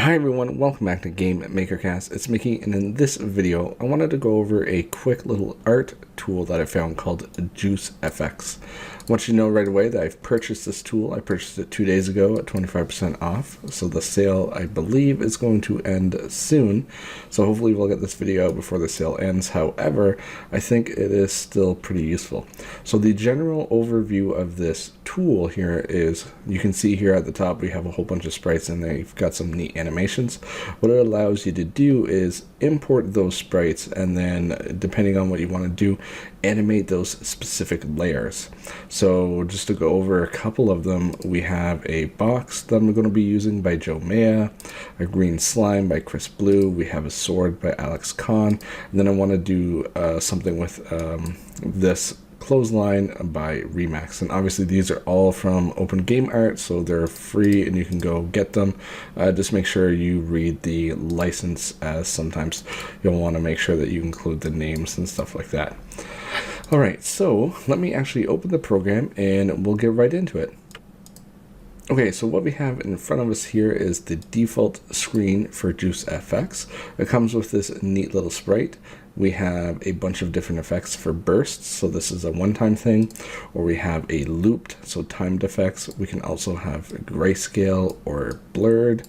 Hi everyone, welcome back to GameMaker. It's Mickey, and in this video I wanted to go over a quick little art tool that I found called JuiceFX. I want you to know right away that I've purchased this tool. I purchased it 2 days ago at 25% off, so the sale I believe is going to end soon, so hopefully we'll get this video out before the sale ends. However, I think it is still pretty useful. So the general overview of this tool here is, you can see here at the top we have a whole bunch of sprites in there. You've got some neat animations. What it allows you to do is import those sprites, and then depending on what you want to do, animate those specific layers. So just to go over a couple of them, we have a box that I'm going to be using by Joe Maya, a green slime by Chris Blue, we have a sword by Alex Kahn, and then I want to do something with this clothesline by Remax. And obviously these are all from Open Game Art, so they're free and you can go get them. Just make sure you read the license, as sometimes you'll want to make sure that you include the names and stuff like that. Alright, so let me actually open the program and we'll get right into it. Okay, so what we have in front of us here is the default screen for JuiceFX. It comes with this neat little sprite. We have a bunch of different effects for bursts, so this is a one-time thing, or we have a looped, so timed effects. We can also have grayscale or blurred.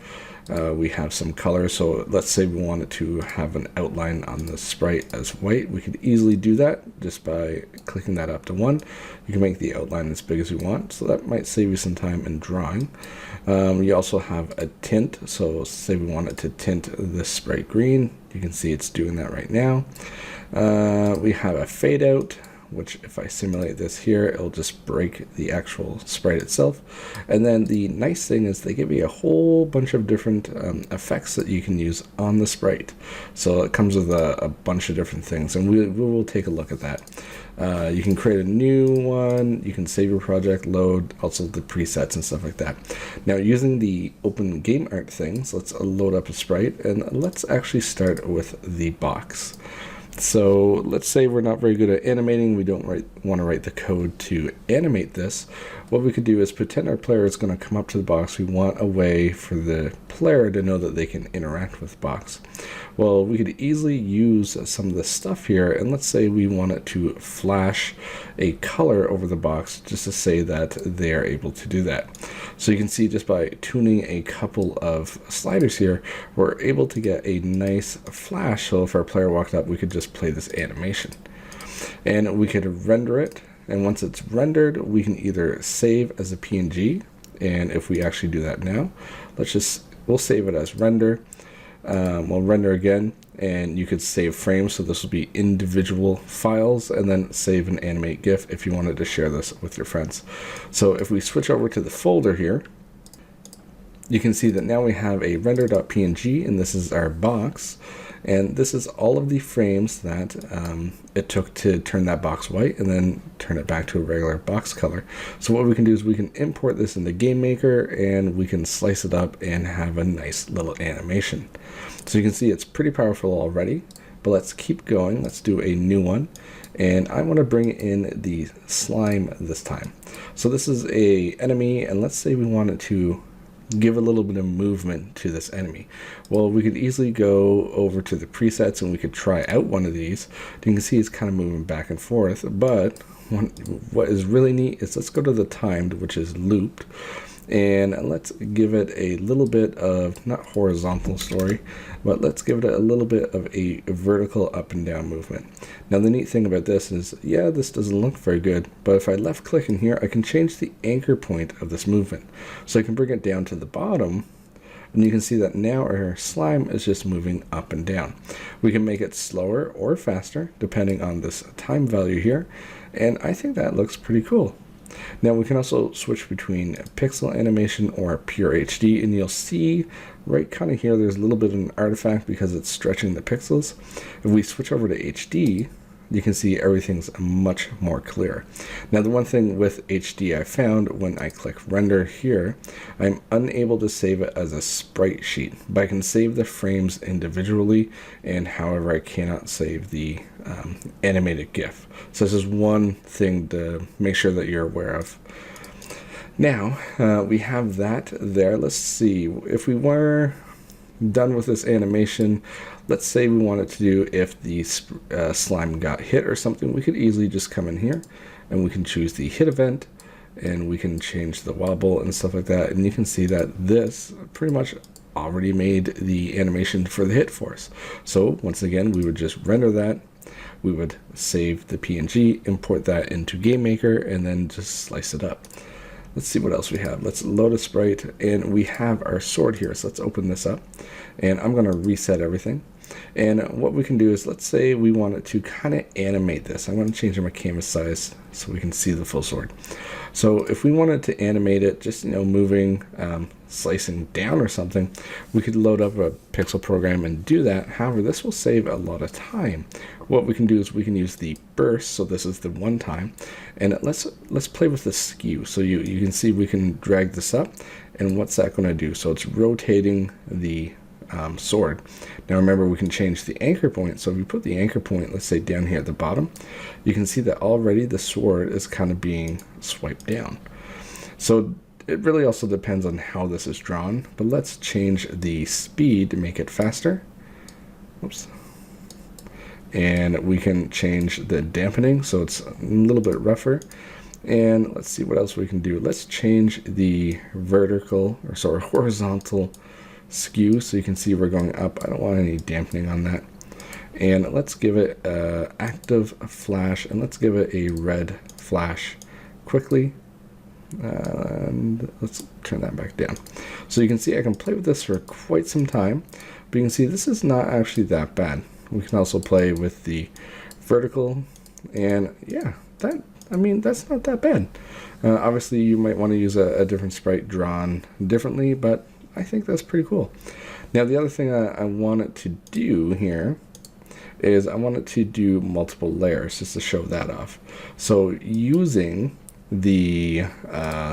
We have some color, so let's say we wanted to have an outline on the sprite as white. We could easily do that just by clicking that up to 1. You can make the outline as big as you want, so that might save you some time in drawing. You also have a tint, so say we wanted to tint this sprite green. You can see it's doing that right now. We have a fade out, which if I simulate this here, it'll just break the actual sprite itself. And then the nice thing is they give you a whole bunch of different effects that you can use on the sprite. So it comes with a bunch of different things, and we will take a look at that. You can create a new one, you can save your project, load, also the presets and stuff like that. Now using the Open Game Art things, let's load up a sprite, and let's actually start with the box. So let's say we're not very good at animating, we don't want to write the code to animate this. What we could do is pretend our player is going to come up to the box. We want a way for the player to know that they can interact with the box. Well, we could easily use some of this stuff here, and let's say we wanted to flash a color over the box just to say that they are able to do that. So you can see just by tuning a couple of sliders here, we're able to get a nice flash. So if our player walked up, we could just play this animation. And we could render it, and once it's rendered, we can either save as a PNG, and if we actually do that now, we'll save it as render. We'll render again, and you could save frames, so this will be individual files, and then save and animate GIF if you wanted to share this with your friends. So if we switch over to the folder here, you can see that now we have a render.png, and this is our box, and this is all of the frames that it took to turn that box white and then turn it back to a regular box color. So what we can do is we can import this into GameMaker, and we can slice it up and have a nice little animation. So you can see it's pretty powerful already, but let's keep going. Let's do a new one, and I want to bring in the slime this time. So this is a enemy, and let's say we wanted to give a little bit of movement to this enemy. Well, we could easily go over to the presets and we could try out one of these. You can see it's kind of moving back and forth, but what is really neat is, let's go to the timed, which is looped, and let's give it a little bit of, not horizontal story, but let's give it a little bit of a vertical up and down movement. Now the neat thing about this is, yeah, this doesn't look very good, but if I left click in here, I can change the anchor point of this movement. So I can bring it down to the bottom, and you can see that now our slime is just moving up and down. We can make it slower or faster depending on this time value here, and I think that looks pretty cool. Now we can also switch between pixel animation or pure HD, and you'll see right kind of here there's a little bit of an artifact because it's stretching the pixels. If we switch over to HD, you can see everything's much more clear. Now the one thing with HD I found, when I click render here, I'm unable to save it as a sprite sheet, but I can save the frames individually, and however I cannot save the animated GIF. So this is one thing to make sure that you're aware of. Now we have that there. Let's see, if we were done with this animation, let's say we wanted to do if the slime got hit or something, we could easily just come in here and we can choose the hit event, and we can change the wobble and stuff like that. And you can see that this pretty much already made the animation for the hit for us. So once again, we would just render that. We would save the PNG, import that into GameMaker, and then just slice it up. Let's see what else we have. Let's load a sprite, and we have our sword here. So let's open this up, and I'm going to reset everything. And what we can do is, let's say we wanted to kind of animate this. I'm going to change my canvas size so we can see the full sword. So if we wanted to animate it, just moving, slicing down or something, we could load up a pixel program and do that. However, this will save a lot of time. What we can do is we can use the burst. So this is the one time, and let's play with the skew. So you can see we can drag this up, and what's that going to do? So it's rotating the sword. Now remember, we can change the anchor point. So if we put the anchor point, let's say down here at the bottom, you can see that already the sword is kind of being swiped down. So it really also depends on how this is drawn, but let's change the speed to make it faster. Oops. And we can change the dampening so it's a little bit rougher. And let's see what else we can do. Let's change the vertical, or sorry, horizontal skew, so you can see we're going up. I don't want any dampening on that. And let's give it active flash, and let's give it a red flash quickly. And let's turn that back down. So you can see I can play with this for quite some time, but you can see this is not actually that bad. We can also play with the vertical, and yeah, that's not that bad. Obviously you might want to use a different sprite drawn differently, but I think that's pretty cool. Now the other thing I wanted to do here is I wanted to do multiple layers just to show that off. So using the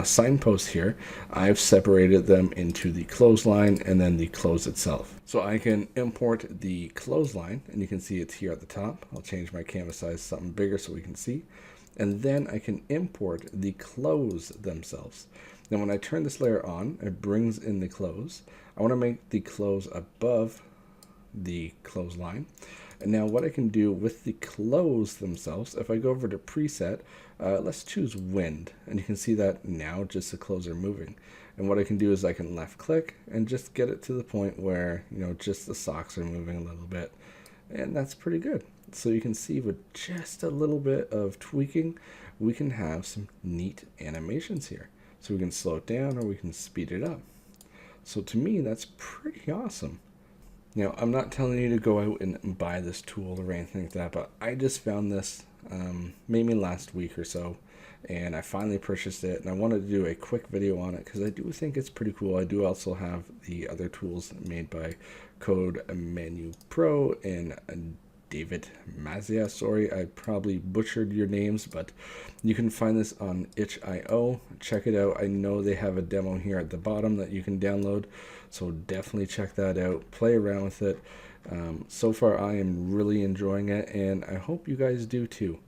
signpost here, I've separated them into the clothesline and then the close itself. So I can import the clothesline, and you can see it's here at the top. I'll change my canvas size to something bigger so we can see. And then I can import the clothes themselves. Now when I turn this layer on, it brings in the clothes. I want to make the clothes above the clothesline. And now what I can do with the clothes themselves, if I go over to preset, let's choose wind, and you can see that now just the clothes are moving. And what I can do is I can left click and just get it to the point where just the socks are moving a little bit, and that's pretty good. So you can see with just a little bit of tweaking, we can have some neat animations here. So we can slow it down or we can speed it up. So to me, that's pretty awesome. Now, I'm not telling you to go out and buy this tool or anything like that, but I just found this maybe last week or so, and I finally purchased it, and I wanted to do a quick video on it because I do think it's pretty cool. I do also have the other tools made by Code Menu Pro and David Mazia. Sorry, I probably butchered your names, but you can find this on itch.io. Check it out. I know they have a demo here at the bottom that you can download, so definitely check that out. Play around with it. So far, I am really enjoying it, and I hope you guys do too.